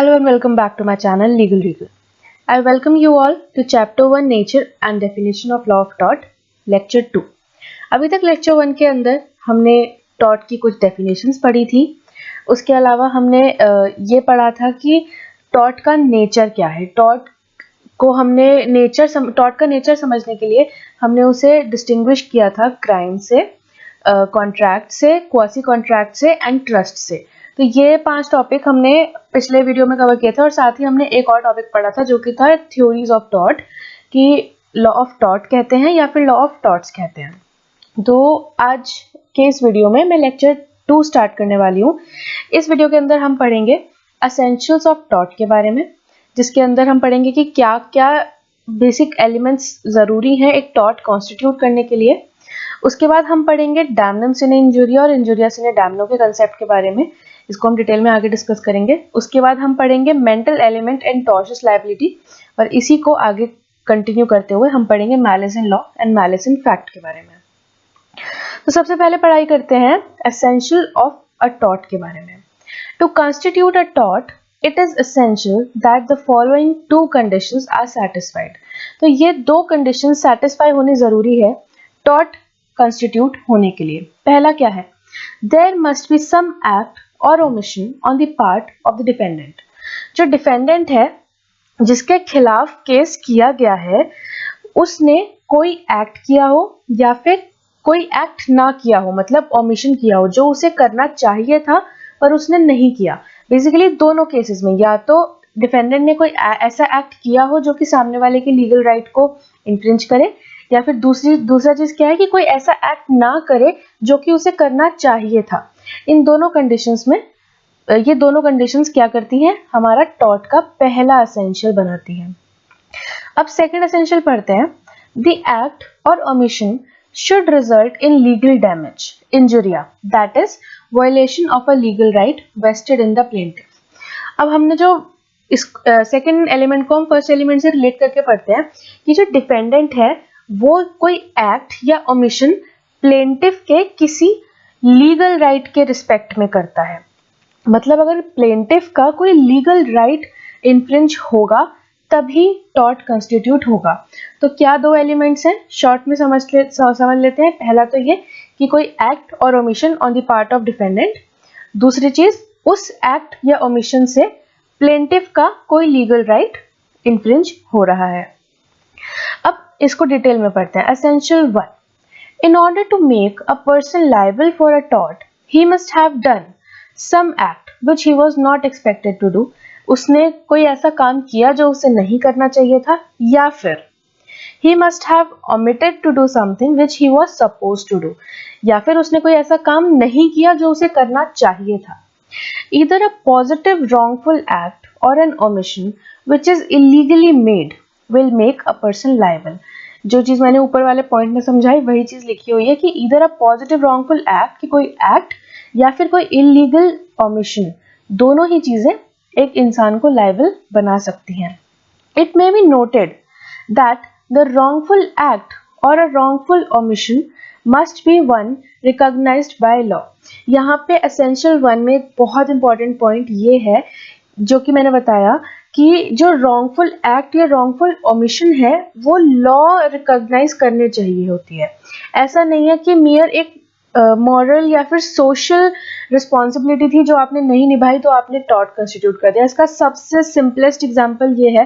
Hello and welcome back to my channel Legal Regal. I welcome you all to Chapter 1 Nature and Definition of Law of Tort, Lecture 2. अभी तक Lecture 1 के अंदर हमने tort की कुछ definitions पढ़ी थी. उसके अलावा हमने ये पढ़ा था कि tort का nature क्या है. tort का nature समझने के लिए हमने उसे distinguish किया था crime से, contract से, quasi contract से and trust से. तो ये 5 टॉपिक हमने पिछले वीडियो में कवर किए थे और साथ ही हमने एक और टॉपिक पढ़ा था जो कि था थ्योरीज ऑफ टॉर्ट, कि लॉ ऑफ टॉर्ट कहते हैं या फिर लॉ ऑफ टॉर्ट्स कहते हैं. तो आज के इस वीडियो में मैं लेक्चर 2 स्टार्ट करने वाली हूँ. इस वीडियो के अंदर हम पढ़ेंगे एसेंशियल्स ऑफ टॉर्ट के बारे में, जिसके अंदर हम पढ़ेंगे कि क्या क्या बेसिक एलिमेंट्स ज़रूरी हैं एक टॉर्ट कॉन्स्टिट्यूट करने के लिए. उसके बाद हम पढ़ेंगे डैमनम सिने इंजुरिया और इंजुरिया सिने डैमनो के कंसेप्ट के बारे में. इसको हम डिटेल में आगे डिस्कस करेंगे. उसके बाद हम पढ़ेंगे मेंटल एलिमेंट एंड टॉर्शियस लायबिलिटी, और इसी को आगे कंटिन्यू करते हुए हम पढ़ेंगे malice in law and malice in fact के बारे में. तो सबसे पहले पढ़ाई करते हैं एसेंशियल ऑफ अ टॉर्ट के बारे में. To constitute a tort it is essential that the following 2 conditions are satisfied. तो ये 2 कंडीशन सेटिस्फाई होनी जरूरी है टॉर्ट कॉन्स्टिट्यूट होने के लिए. पहला क्या है? There must be some act और omission on the part of the defendant. जो डिफेंडेंट है जिसके खिलाफ केस किया गया है, उसने कोई एक्ट किया हो या फिर कोई एक्ट ना किया हो, मतलब ओमिशन किया हो जो उसे करना चाहिए था पर उसने नहीं किया. बेसिकली दोनों केसेस में या तो डिफेंडेंट ने कोई ऐसा एक्ट किया हो जो कि सामने वाले के लीगल राइट को इन्फ्रिंज करे, या फिर दूसरा चीज क्या है कि कोई ऐसा एक्ट ना करे जो कि उसे करना चाहिए था. इन दोनों कंडीशंस में ये दोनों कंडीशंस क्या करती हैं? हमारा टॉर्ट का पहला एसेंशियल बनाती हैं. अब सेकंड एसेंशियल पढ़ते हैं. द एक्ट और omission should result in legal damage, injuria, that is violation of a legal right vested in the plaintiff. अब हमने जो इस सेकंड एलिमेंट को हम फर्स्ट एलिमेंट से रिलेट करके पढ़ते हैं कि जो डिपेंडेंट है वो कोई एक्ट या ओमिशन प्लेंटिफ के किसी लीगल राइट के रिस्पेक्ट में करता है. मतलब अगर प्लेंटिफ का कोई लीगल राइट इन्फ्रिंज होगा तभी टॉर्ट कंस्टिट्यूट होगा. तो क्या 2 एलिमेंट्स हैं? शॉर्ट में समझ लेते हैं. पहला तो ये कि कोई एक्ट और omission on the part of defendant. दूसरी चीज, उस एक्ट या ओमिशन से प्लेंटिफ का कोई लीगल राइट इन्फ्रिंज हो रहा है. अब इसको डिटेल में पढ़ते हैं. Essential 1. In order to make a person liable for a tort, he must have done some act which he was not expected to do. उसने कोई ऐसा काम किया जो उसे नहीं करना चाहिए था, या फिर he must have omitted to do something which he was supposed to do, या फिर उसने कोई ऐसा काम नहीं किया जो उसे करना चाहिए था. Either a positive wrongful act or an omission which is illegally made will make a person liable. जो चीज मैंने ऊपर वाले पॉइंट में समझाई वही चीज लिखी हुई है कि इधर अ पॉजिटिव रॉन्गफुल एक्ट, कि कोई एक्ट या फिर कोई इलीगल ओमिशन, दोनों ही चीजें एक इंसान को लायबल बना सकती हैं. It may be noted that the wrongful act और a wrongful omission must be one recognised by law. यहाँ पे एसेंशियल 1 में बहुत इंपॉर्टेंट पॉइंट ये है जो कि मैंने बताया कि जो रॉन्गफुल एक्ट या रॉन्गफुल ओमिशन है वो लॉ रिकॉग्नाइज करने चाहिए होती है. ऐसा नहीं है कि मियर एक मॉरल या फिर सोशल रिस्पॉन्सिबिलिटी थी जो आपने नहीं निभाई तो आपने टॉर्ट कंस्टिट्यूट कर दिया. इसका सबसे सिंपलेस्ट एग्जांपल ये है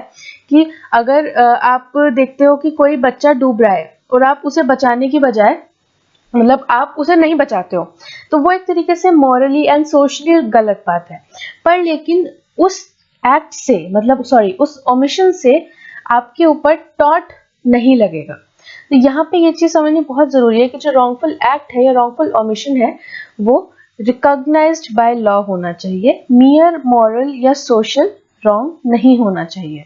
कि अगर आप देखते हो कि कोई बच्चा डूब रहा है और आप उसे बचाने की बजाय, मतलब आप उसे नहीं बचाते हो, तो वो एक तरीके से मॉरली एंड सोशली गलत बात है. पर लेकिन उस एक्ट से, मतलब उस ओमिशन से आपके ऊपर टॉर्ट नहीं लगेगा. तो यहाँ पे ये चीज समझनी बहुत जरूरी है कि जो रॉन्गफुल एक्ट है या रॉन्गफुल ओमिशन है वो रिकॉग्नाइज्ड बाय लॉ होना चाहिए, मियर मॉरल या सोशल रॉन्ग नहीं होना चाहिए.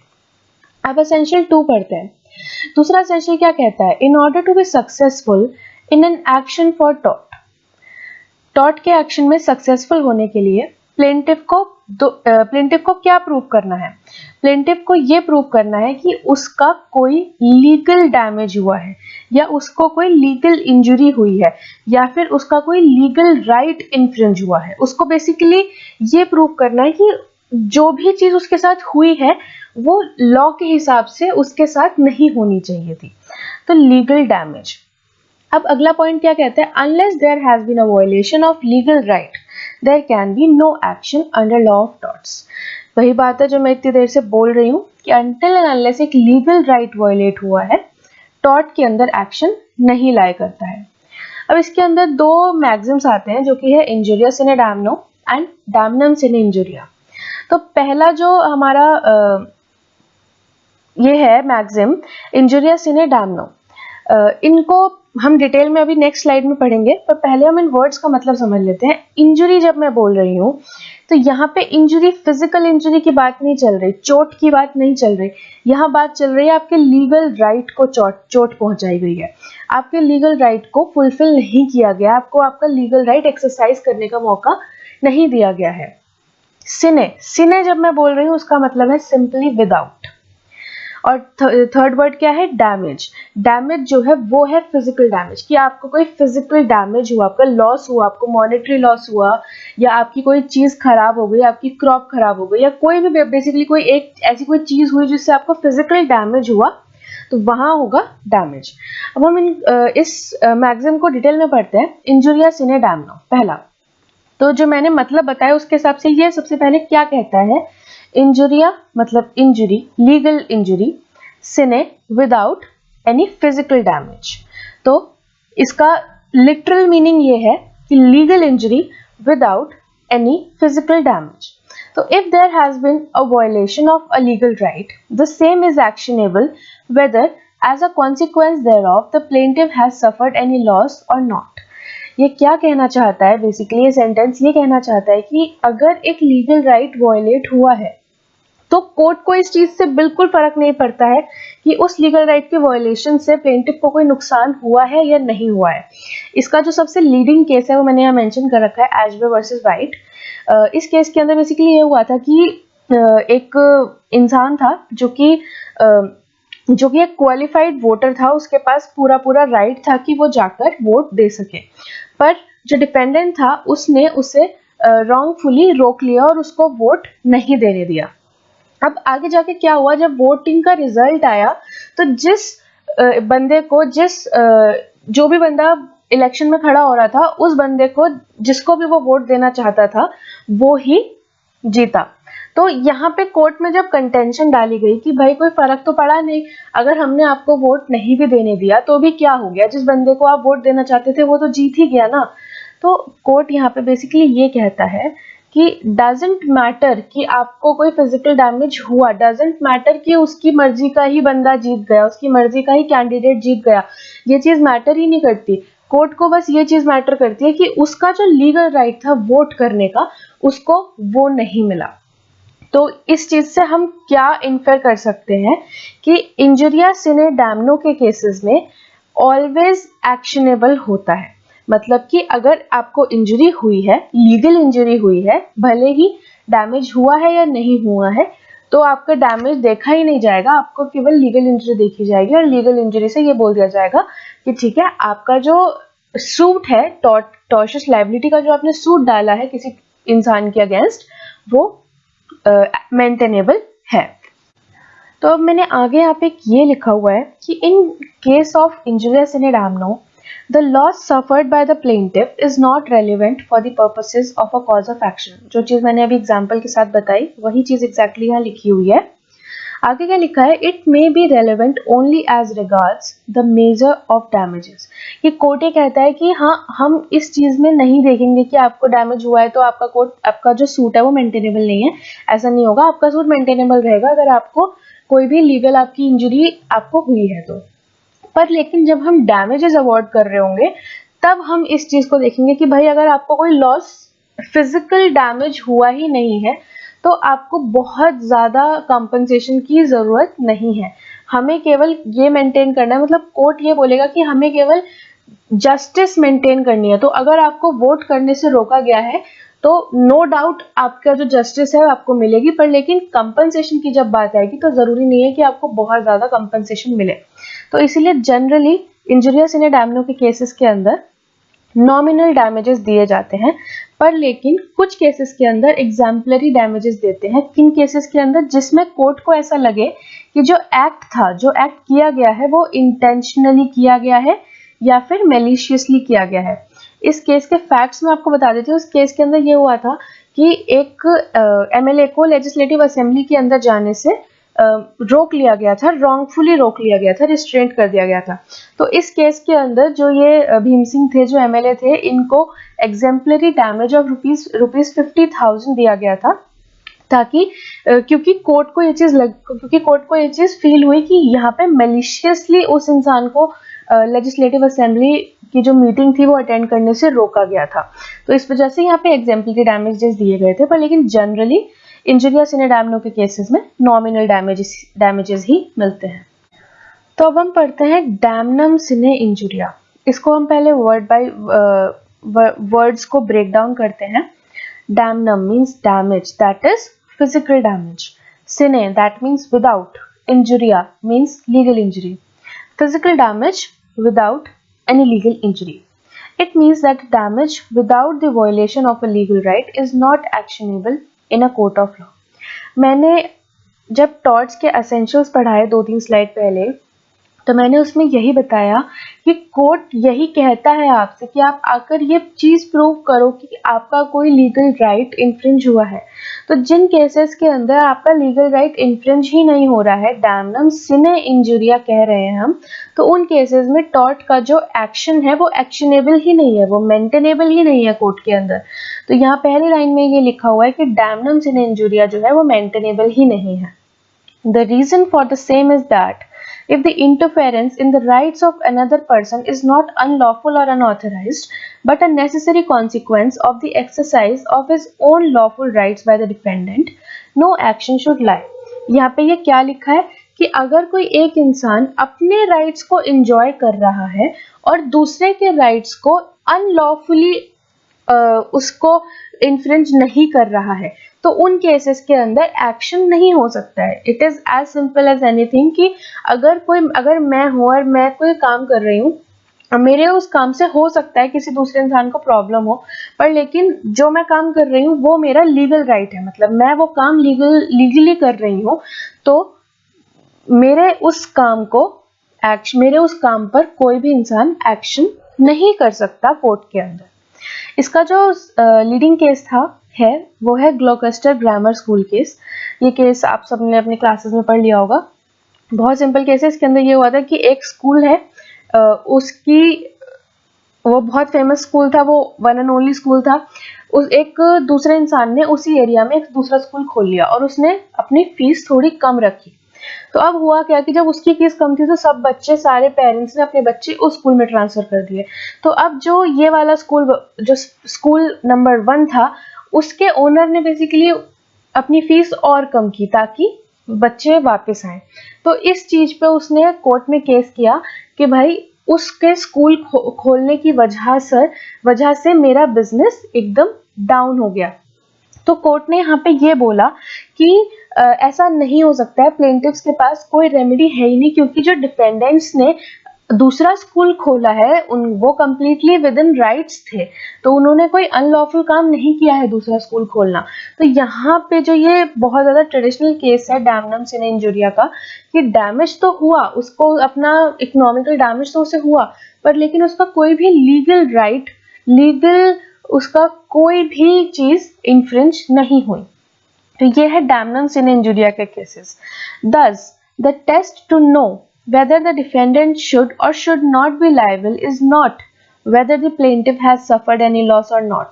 अब एसेंशियल 2 पढ़ते हैं. दूसरा एसेंशियल क्या कहता है? In order to be successful in an action for tort, tort के एक्शन में सक्सेसफुल होने के लिए प्लेंटिफ को क्या प्रूव करना है? प्लेंटिफ को ये प्रूव करना है कि उसका कोई लीगल डैमेज हुआ है, या उसको कोई लीगल इंजुरी हुई है, या फिर उसका कोई लीगल राइट इन्फ्रिंज हुआ है. उसको बेसिकली ये प्रूव करना है कि जो भी चीज उसके साथ हुई है वो लॉ के हिसाब से उसके साथ नहीं होनी चाहिए थी। तो लीगल डैमेज। अब अगला पॉइंट क्या कहता है, unless there has been a violation of legal right there can be no action under law of torts. वही बात है जो मैं इतनी देर से बोल रही हूँ कि अनटिल एंड अनलेस एक लीगल राइट वायलेट हुआ है, टॉर्ट के अंदर एक्शन नहीं लाया करता है। अब इसके अंदर दो मैक्सिम्स आते हैं जो कि है इंजुरिया सिने डैमनो एंड डैमनम सिने इंजुरिया। तो पहला जो हमारा ये है मैक्सिम इंजुरिया सिने डैमनो, इनको हम डिटेल में अभी नेक्स्ट स्लाइड में पढ़ेंगे, पर पहले हम इन वर्ड्स का मतलब समझ लेते हैं। इंजुरी जब मैं बोल रही हूँ तो यहाँ पे इंजुरी फिजिकल इंजुरी की बात नहीं चल रही, चोट की बात नहीं चल रही, यहाँ बात चल रही है आपके लीगल राइट को चोट पहुंचाई गई है, आपके लीगल राइट को फुलफिल नहीं किया गया, आपको आपका लीगल राइट एक्सरसाइज करने का मौका नहीं दिया गया है। सिने सिने जब मैं बोल रही हूँ उसका मतलब है सिंपली विदाउट। और थर्ड वर्ड क्या है, डैमेज। डैमेज जो है वो है फिजिकल डैमेज, कि आपको कोई फिजिकल डैमेज हुआ, आपका लॉस हुआ, आपको मॉनेटरी लॉस हुआ, या आपकी कोई चीज खराब हो गई, आपकी क्रॉप खराब हो गई, या कोई भी बेसिकली कोई एक ऐसी कोई चीज हुई जिससे आपको फिजिकल डैमेज हुआ, तो वहां होगा डैमेज। अब हम इस मैक्सिम को डिटेल में पढ़ते हैं। इंजुरिया सिने डैमनो पहला, तो जो मैंने मतलब बताया उसके हिसाब से ये सबसे पहले क्या कहता है, इंजुरिया मतलब injury, legal injury, sine without any physical damage. तो इसका लिटरल मीनिंग ये है कि legal injury without any physical damage. तो if there has been a violation of a legal right the same is actionable whether as a consequence thereof the plaintiff has suffered any loss or not। ये क्या कहना चाहता है, basically ये sentence ये कहना चाहता है कि अगर एक लीगल राइट वायलेट हुआ है तो कोर्ट को इस चीज से बिल्कुल फर्क नहीं पड़ता है कि उस लीगल राइट के वायलेशन से प्लेंटिफ को कोई नुकसान हुआ है या नहीं हुआ है। इसका जो सबसे लीडिंग केस है वो मैंने यहाँ मेंशन कर रखा है, एजबे वर्सेस वाइट। इस केस के अंदर बेसिकली ये हुआ था कि एक इंसान था जो कि एक क्वालिफाइड वोटर था, उसके पास पूरा पूरा राइट था कि वो जाकर वोट दे सके, पर जो डिपेंडेंट था उसने उसे रॉन्गफुली रोक लिया और उसको वोट नहीं देने दिया। अब आगे जाके क्या हुआ, जब वोटिंग का रिजल्ट आया तो जिस बंदे को जो भी बंदा इलेक्शन में खड़ा हो रहा था उस बंदे को जिसको भी वो वोट देना चाहता था वो ही जीता। तो यहाँ पे कोर्ट में जब कंटेंशन डाली गई कि भाई कोई फर्क तो पड़ा नहीं, अगर हमने आपको वोट नहीं भी देने दिया तो भी क्या हो गया, जिस बंदे को आप वोट देना चाहते थे वो तो जीत ही गया ना। तो कोर्ट यहाँ पे बेसिकली ये कहता है कि डजेंट मैटर कि आपको कोई फिजिकल डैमेज हुआ, डजेंट मैटर कि उसकी मर्जी का ही बंदा जीत गया, उसकी मर्जी का ही कैंडिडेट जीत गया, ये चीज मैटर ही नहीं करती। कोर्ट को बस ये चीज मैटर करती है कि उसका जो लीगल राइट था वोट करने का उसको वो नहीं मिला। तो इस चीज से हम क्या इन्फर कर सकते हैं कि इंजुरिया सिने डैमनो के केसेस में ऑलवेज एक्शनेबल होता है। मतलब कि अगर आपको इंजरी हुई है, लीगल इंजरी हुई है, भले ही डैमेज हुआ है या नहीं हुआ है, तो आपका डैमेज देखा ही नहीं जाएगा, आपको केवल लीगल इंजरी देखी जाएगी और लीगल इंजरी से ये बोल दिया जाएगा कि ठीक है, आपका जो सूट है, टॉर्शियस लायबिलिटी का जो आपने सूट डाला है किसी इंसान के अगेंस्ट, वो मेंटेनेबल है। तो अब मैंने आगे यहाँ पे ये लिखा हुआ है कि in case of injurious in damno the loss suffered by the plaintiff is not relevant for the purposes of a cause of action. जो चीज मैंने अभी एग्जांपल के साथ बताई वही चीज एग्जैक्टली यहाँ लिखी हुई है। आगे क्या लिखा है, it may be relevant only as regards the measure of damages. ये कोर्ट ये कहता है कि हाँ, हम इस चीज में नहीं देखेंगे कि आपको डैमेज हुआ है तो आपका जो सूट है वो मेंटेनेबल नहीं है, ऐसा नहीं होगा। आपका सूट मेंटेनेबल रहेगा अगर आपको कोई भी लीगल आपकी इंजरी आपको हुई है तो। पर लेकिन जब हम डैमेजेस अवॉर्ड कर रहे होंगे तब हम इस चीज को देखेंगे कि भाई अगर आपको कोई लॉस फिजिकल डैमेज हुआ ही नहीं है तो आपको बहुत ज्यादा कंपनसेशन की जरूरत नहीं है, हमें केवल ये मेंटेन करना है, मतलब कोर्ट ये बोलेगा कि हमें केवल जस्टिस मेंटेन करनी है। तो अगर आपको वोट करने से रोका गया है तो नो डाउट आपका जो जस्टिस है आपको मिलेगी, पर लेकिन कंपनसेशन की जब बात आएगी तो जरूरी नहीं है कि आपको बहुत ज्यादा कंपनसेशन मिले। तो इसीलिए जनरली इंजुरियस इन डैमनो के केसेस के अंदर नॉमिनल डैमेजेस दिए जाते हैं, पर लेकिन कुछ केसेस के अंदर एग्जाम्पलरी डैमेजेस देते हैं। किन केसेस के अंदर? जिसमें कोर्ट को ऐसा लगे कि जो एक्ट था, जो एक्ट किया गया है वो इंटेंशनली किया गया है या फिर मैलिशियसली किया गया है। इस केस के फैक्ट्स मैं आपको बता देती हूँ। उस केस के अंदर ये हुआ था कि एक एमएलए को लेजिस्लेटिव असेंबली के अंदर जाने से रोक लिया गया था, रॉन्गफुली रोक लिया गया था, रिस्ट्रेंट कर दिया गया था। तो इस केस के अंदर जो ये भीम सिंह थे, जो एमएलए थे, इनको एग्जेम्पलरी डैमेज ऑफ रुपीज 50,000 दिया गया था, ताकि क्योंकि कोर्ट को ये चीज फील हुई कि यहाँ पे मैलिशियसली उस इंसान को लेजिस्लेटिव असेंबली की जो मीटिंग थी वो अटेंड करने से रोका गया था। तो इस वजह से यहाँ पे एग्जेम्पलरी डैमेजेस दिए गए थे, पर लेकिन जनरली इंजुरिया सिने डैमनो के केसेस में नॉमिनल डैमेजेस ही मिलते हैं। तो अब हम पढ़ते हैं डैमनम सिने इंजुरिया। इसको हम पहले वर्ड बाय वर्ड्स को ब्रेक डाउन करते हैं। Damnum means damage, that is physical damage. Sine, that means without. Injuria means legal injury. Physical damage without any legal injury. It means that damage without the violation of a legal right is not actionable in a court of law. मैंने जब torts के essentials पढ़ाए 2-3 slide पहले, तो मैंने उसमें यही बताया कि कोर्ट यही कहता है आपसे कि आप आकर ये चीज प्रूव करो कि आपका कोई लीगल राइट इन्फ्रिंज हुआ है। तो जिन केसेस के अंदर आपका लीगल राइट इन्फ्रिंज ही नहीं हो रहा है, डैमनम सिने इंजुरिया कह रहे हैं हम, तो उन केसेस में टॉर्ट का जो एक्शन है वो एक्शनेबल ही नहीं है, वो मेंटेनेबल ही नहीं है कोर्ट के अंदर। तो यहाँ पहली लाइन में ये लिखा हुआ है कि डैमनम सिने इंजुरिया जो है वो मेंटेनेबल ही नहीं है। The reason for the same is that if the interference in the rights of another person is not unlawful or unauthorized, but a necessary consequence of the exercise of his own lawful rights by the defendant, no action should lie. यहाँ पे ये क्या लिखा है कि अगर कोई एक इंसान अपने राइट्स को एंजॉय कर रहा है और दूसरे के राइट्स को अनलॉफुली उसको इन्फ्रिंज नहीं कर रहा है, तो उन केसेस के अंदर एक्शन नहीं हो सकता है। It is as simple as anything कि अगर मैं हूं और मैं कोई काम कर रही हूँ, मेरे उस काम से हो सकता है किसी दूसरे इंसान को प्रॉब्लम हो, पर लेकिन जो मैं काम कर रही हूँ वो मेरा लीगल राइट है, मतलब मैं वो काम लीगली कर रही हूँ, तो मेरे उस काम पर कोई भी इंसान एक्शन नहीं कर सकता कोर्ट के अंदर। इसका जो लीडिंग केस है वो है ग्लॉकस्टर ग्रामर स्कूल केस। ये केस आप सबने अपने क्लासेस में पढ़ लिया होगा। बहुत सिंपल केस है। इसके अंदर ये हुआ था कि एक स्कूल है, वो बहुत फेमस स्कूल था, वो वन एंड ओनली स्कूल था। एक दूसरे इंसान ने उसी एरिया में एक दूसरा स्कूल खोल लिया और उसने अपनी फीस थोड़ी कम रखी। तो अब हुआ क्या कि जब उसकी फीस कम थी तो सब बच्चे, सारे पेरेंट्स ने अपने बच्चे उस स्कूल में ट्रांसफर कर दिए। तो अब जो ये वाला स्कूल, जो स्कूल नंबर 1 था, उसके ओनर ने बेसिकली अपनी फीस और कम की ताकि बच्चे वापस आए। तो इस चीज पे उसने कोर्ट में केस किया कि भाई उसके स्कूल खोलने की वजह से मेरा बिजनेस एकदम डाउन हो गया। तो कोर्ट ने यहाँ पे ये बोला कि ऐसा नहीं हो सकता है, प्लेंटिफ्स के पास कोई रेमेडी है ही नहीं, क्योंकि जो डिफेंडेंट्स ने दूसरा स्कूल खोला है वो कंप्लीटली विद इन राइट्स थे, तो उन्होंने कोई अनलॉफुल काम नहीं किया है दूसरा स्कूल खोलना। तो यहाँ पे जो ये बहुत ज्यादा ट्रेडिशनल केस है डैमनम सिने इंजुरिया का, कि डैमेज तो हुआ उसको, अपना इकोनॉमिकल डैमेज तो उसे हुआ, पर लेकिन उसका कोई भी लीगल उसका कोई भी चीज इन्फ्रिंज नहीं हुई। तो ये है डैमनम सिने इंजुरिया के cases. Thus, the test to know whether the defendant should or should not be liable is not whether the plaintiff has suffered any loss or not.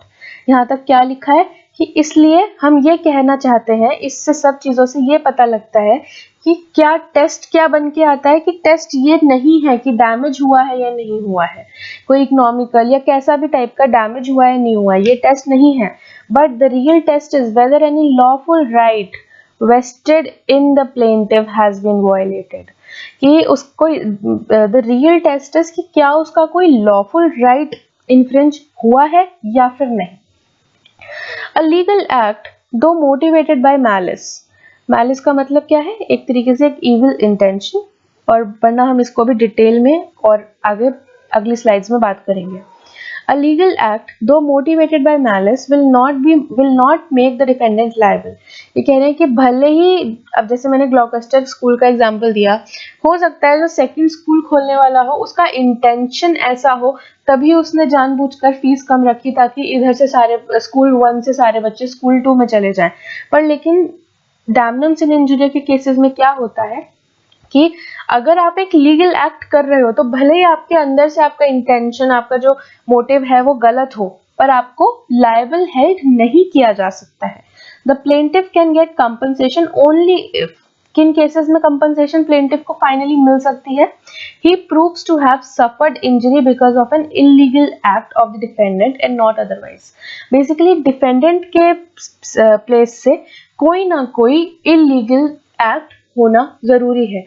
यहाँ तक क्या लिखा है कि इसलिए हम ये कहना चाहते हैं, इससे सब चीजों से ये पता लगता है कि क्या टेस्ट क्या बन के आता है, कि टेस्ट ये नहीं है कि डैमेज हुआ है या नहीं हुआ है, कोई इकोनॉमिकल या कैसा भी टाइप का डैमेज हुआ है नहीं हुआ है, ये टेस्ट नहीं है। But the real test is whether any lawful right vested in the plaintiff has been violated, कि उसको the real test is कि क्या उसका कोई lawful right infringe हुआ है या फिर नहीं। A legal act though motivated by malice का मतलब क्या है, एक तरीके से एक evil intention, और वरना हम इसको भी डिटेल में और आगे अगली स्लाइड्स में बात करेंगे। A legal act, though motivated by malice, will not make the defendant liable. ये कह रहे हैं कि भले ही, अब जैसे मैंने ग्लॉकस्टर स्कूल का एग्जांपल दिया, हो सकता है जो सेकंड स्कूल खोलने वाला हो उसका इंटेंशन ऐसा हो, तभी उसने जानबूझकर फीस कम रखी ताकि इधर से सारे स्कूल 1 से सारे बच्चे स्कूल 2 में चले जाएं। पर लेकिन डैमनम इन इंजुरिया के केसेस में क्या होता है कि अगर आप एक लीगल एक्ट कर रहे हो तो भले ही आपके अंदर से आपका इंटेंशन, आपका जो मोटिव है वो गलत हो, पर आपको लायबल हेल्ड नहीं किया जा सकता है। The plaintiff can get compensation only if, किन केसेस में कंपनसेशन प्लेंटिफ को फाइनली मिल सकती है? He proves to have suffered injury because of an illegal act of the defendant and not otherwise. Basically defendant के प्लेस से कोई ना कोई इलीगल एक्ट होना जरूरी है,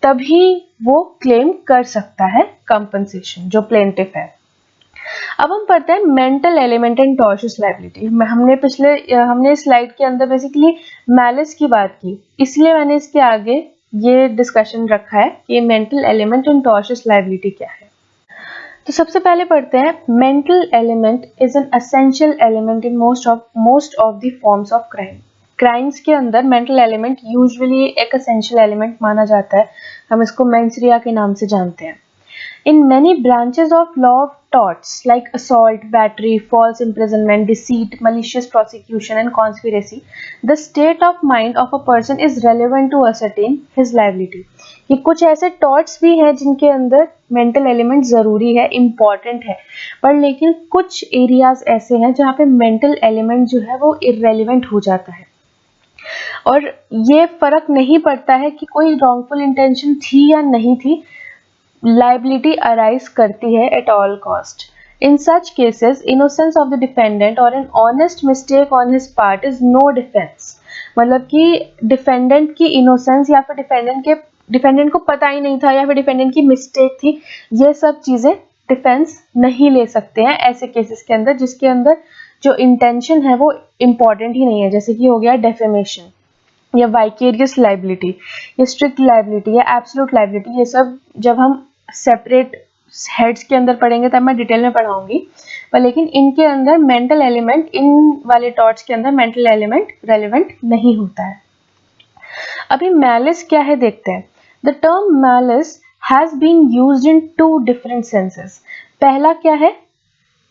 तभी वो क्लेम कर सकता है कंपनसेशन, जो प्लेंटिफ है। अब हम पढ़ते हैं मेंटल एलिमेंट एंड टॉर्शियस लायबिलिटी। हमने स्लाइड के अंदर बेसिकली मैलिस की बात की, इसलिए मैंने इसके आगे ये डिस्कशन रखा है कि मेंटल एलिमेंट एंड टॉर्शियस लायबिलिटी क्या है। तो सबसे पहले पढ़ते हैं, mental element is an essential element in most of the forms of crime. Crimes के अंदर मेंटल एलिमेंट यूजुअली एक एसेंशियल एलिमेंट माना जाता है, हम इसको मेंस रिया के नाम से जानते हैं। In many branches of law of torts like assault, battery, false imprisonment, deceit, malicious prosecution and conspiracy, the state of mind of a person is relevant to ascertain his liability. ये कुछ ऐसे torts भी हैं जिनके अंदर mental element ज़रूरी है, important है, पर लेकिन कुछ areas ऐसे हैं जहाँ पे mental element जो है वो irrelevant हो जाता है, और ये फर्क नहीं पड़ता है कि कोई wrongful intention थी या नहीं थी, liability arise करती है at all cost. In such cases, innocence of the defendant or an honest mistake on his part is no defense. मतलब कि defendant की innocence या फिर defendant को पता ही नहीं था या फिर defendant की mistake थी, ये सब चीजें defense नहीं ले सकते हैं ऐसे cases के अंदर जिसके अंदर जो intention है वो important ही नहीं है, जैसे कि हो गया defamation या वाइकेरियस लाइबिलिटी या स्ट्रिक्ट लाइबिलिटी या एब्सोल्यूट लाइबिलिटी। ये सब जब हम सेपरेट हेड्स के अंदर पढ़ेंगे तब मैं डिटेल में पढ़ाऊंगी, पर लेकिन इनके अंदर मेंटल एलिमेंट, इन वाले टॉर्ट्स के अंदर मेंटल एलिमेंट रेलेवेंट नहीं होता है। अभी मैलिस क्या है देखते हैं। The term malice has been used in 2 different senses. पहला क्या है?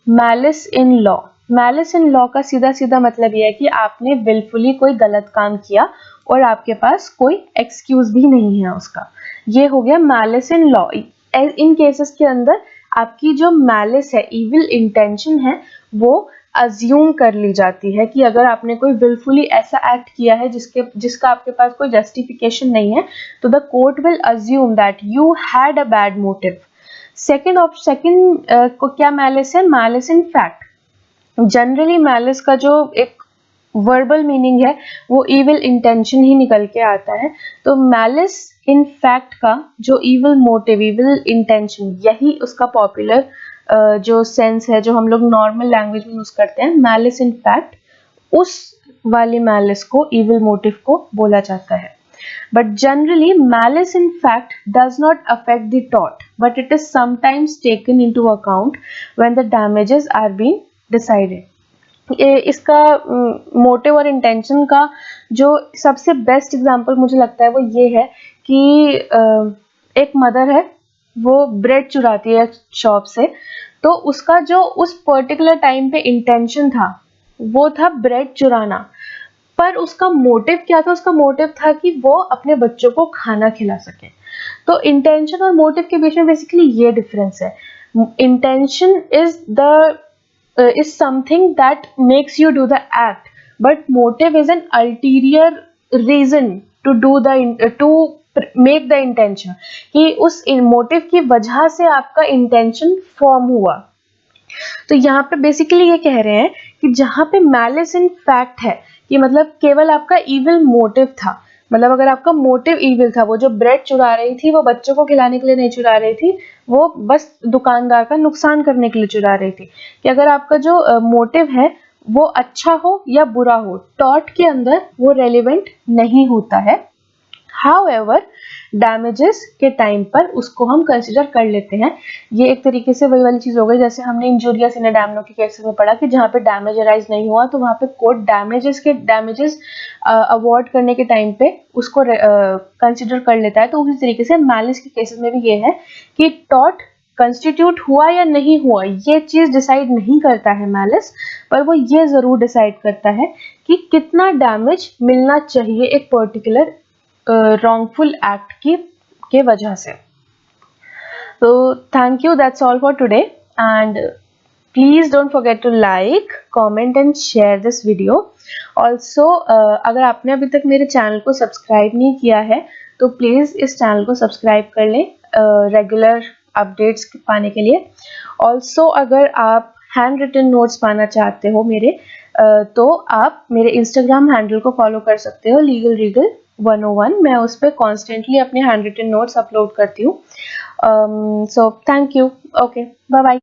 Malice in law. Malice in law का सीधा सीधा मतलब यह है कि आपने विलफुली कोई गलत काम किया और आपके पास कोई एक्सक्यूज भी नहीं है उसका, ये हो गया malice in law. In cases के अंदर आपकी जो मैलिस है, इविल इंटेंशन है, वो अज्यूम कर ली जाती है कि अगर आपने कोई विलफुली ऐसा एक्ट किया है जिसका आपके पास कोई जस्टिफिकेशन नहीं है, तो the court will assume that you had a bad motive. Second को क्या मैलिस है? Malice in fact. Generally malice का जो एक वर्बल मीनिंग है वो इविल इंटेंशन ही निकल के आता है, तो मैलिस इन फैक्ट का जो इविल मोटिव, इविल इंटेंशन, यही उसका पॉपुलर जो सेंस है जो हम लोग नॉर्मल लैंग्वेज में यूज करते हैं, मैलिस इन फैक्ट, उस वाली मैलिस को, इविल मोटिव को बोला जाता है। But generally, malice in fact does not affect the tort, but it is sometimes taken into account when the damages are being decided. इसका मोटिव और इंटेंशन का जो सबसे बेस्ट एग्जांपल मुझे लगता है वो ये है कि एक मदर है, वो ब्रेड चुराती है शॉप से, तो उसका जो उस पर्टिकुलर टाइम पे इंटेंशन था वो था ब्रेड चुराना, पर उसका मोटिव क्या था? उसका मोटिव था कि वो अपने बच्चों को खाना खिला सके। तो इंटेंशन और मोटिव के बीच में बेसिकली ये डिफरेंस है। Intention is something that makes you do the act, but motive is an ulterior reason to make the intention, कि उस मोटिव की वजह से आपका इंटेंशन फॉर्म हुआ। तो यहाँ पे बेसिकली ये कह रहे हैं कि जहाँ पे मैलिस इन फैक्ट है कि मतलब केवल आपका इविल मोटिव था, मतलब अगर आपका मोटिव इविल था, वो जो ब्रेड चुरा रही थी वो बच्चों को खिलाने के लिए नहीं चुरा रही थी, वो बस दुकानदार का नुकसान करने के लिए चुरा रही थी, कि अगर आपका जो मोटिव है वो अच्छा हो या बुरा हो, टॉर्ट के अंदर वो रेलिवेंट नहीं होता है। हाउएवर डैमेजेस के टाइम पर उसको हम कंसिडर कर लेते हैं। ये एक तरीके से वही वाली चीज हो गई जैसे हमने इंजूरियस इन डैमनो के केसेस में पढ़ा कि जहाँ पे डैमेज अराइज नहीं हुआ तो वहाँ पे कोर्ट डैमेजेस अवॉर्ड करने के टाइम पे उसको कंसिडर कर लेता है। तो उसी तरीके से मैलिस के केसेस में भी ये है कि टॉट कंस्टिट्यूट हुआ या नहीं हुआ ये चीज डिसाइड नहीं करता है मैलिस, पर वो ये जरूर डिसाइड करता है कि कितना डैमेज मिलना चाहिए एक पर्टिकुलर wrongful act के वजह से। तो thank you, that's all for today and please don't forget to like, comment and share this video. Also अगर आपने अभी तक मेरे चैनल को सब्सक्राइब नहीं किया है तो प्लीज इस चैनल को सब्सक्राइब कर लें रेगुलर अपडेट्स पाने के लिए। ऑल्सो अगर आप हैंड रिटन नोट्स पाना चाहते हो मेरे तो आप मेरे इंस्टाग्राम हैंडल को फॉलो कर सकते हो लीगल रीगल 101। मैं उस पर कॉन्स्टेंटली अपने हैंड रिटन नोट्स अपलोड करती हूँ। So thank you, okay, bye bye.